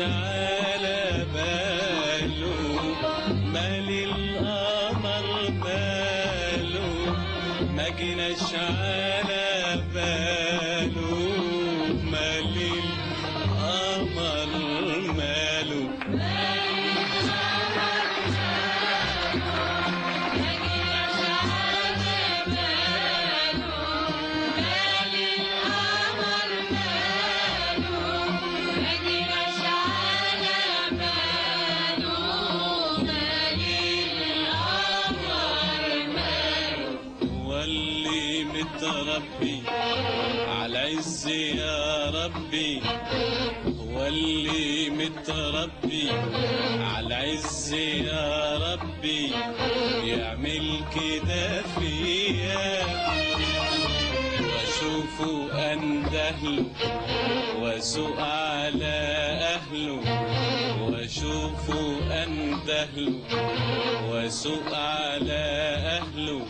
على باله مال القمر ماله ما جناش على باله مال القمر ماله متربي على عز يا ربي هو اللي متربي على عز يا ربي يعمل كده فيا واشوفه اندهله واسوق على اهله واشوفه اندهله واسوق على اهله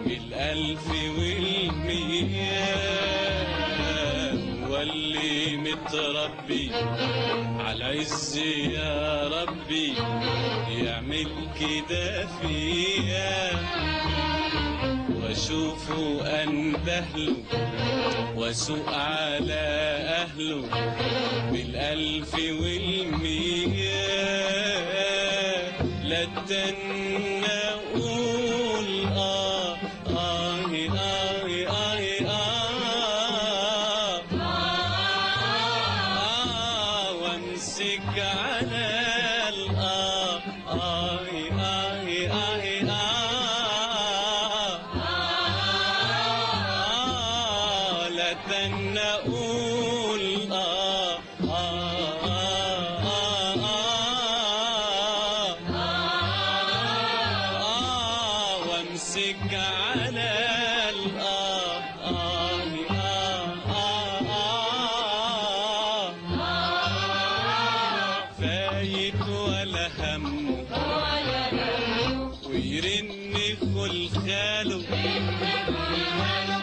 بالالف والمياه واللي متربي على عز يا ربي يعمل كده فيا واشوفه اندهله واسوق على اهله بالالف والمياه لا استنى اقول وامسك على لا استنى اقول وامسك على فايت ولا همه ويرن خلخاله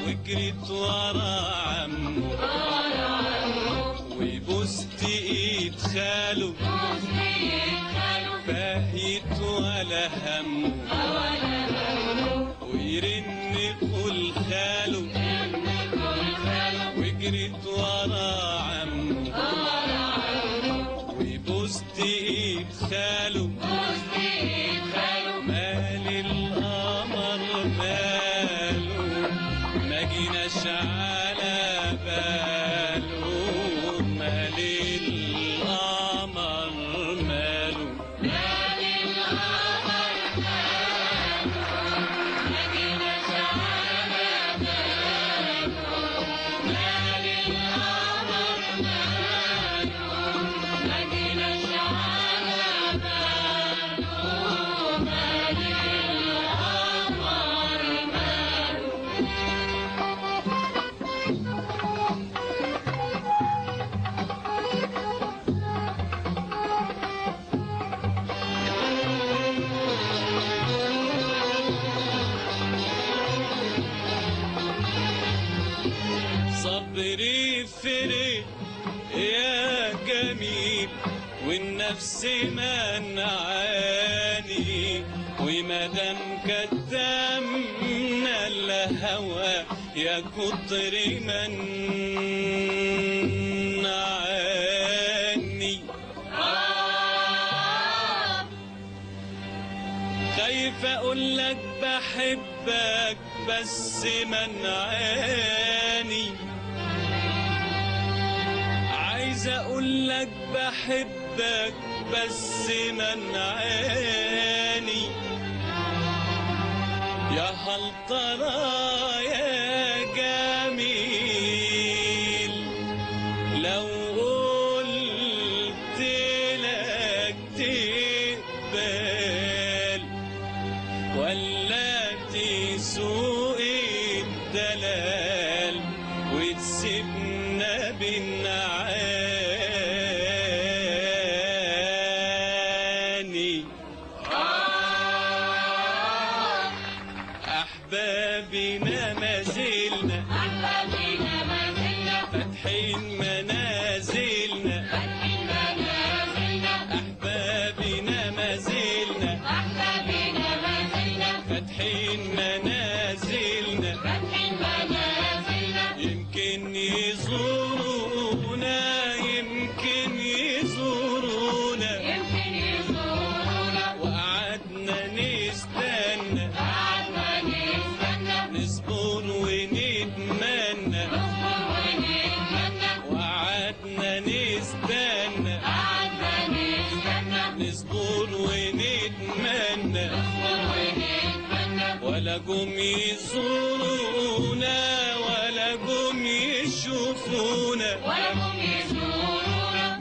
وجريت ورا عمه وبوست ايد خاله فايت ولا همه ويرن خلخاله وجريت ورا عمه وبوست ايد خاله مال القمر ماله ما جناش على باله مال القمر ماله صبري فرق يا جميل والنفس منعاني ومادام كتمنا الهوى يا كتر منعاني خايف اقول لك بحبك بس منعاني عايز اقول لك بحبك بس منعاني يا هل ترى يا جميل لو قلت لك تقبل ولا تسوق الدلال وتسيبنا بالنعاني أحبابنا ما زلنا فاتحين منازلنا نصبر ونتمنى ولا جم يزورونا ولا جم يشوفونا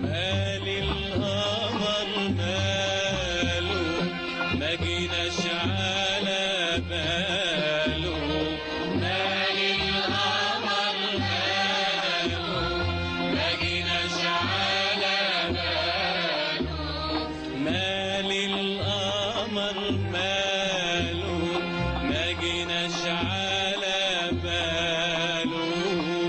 مال القمر ماله ما جيناش على بال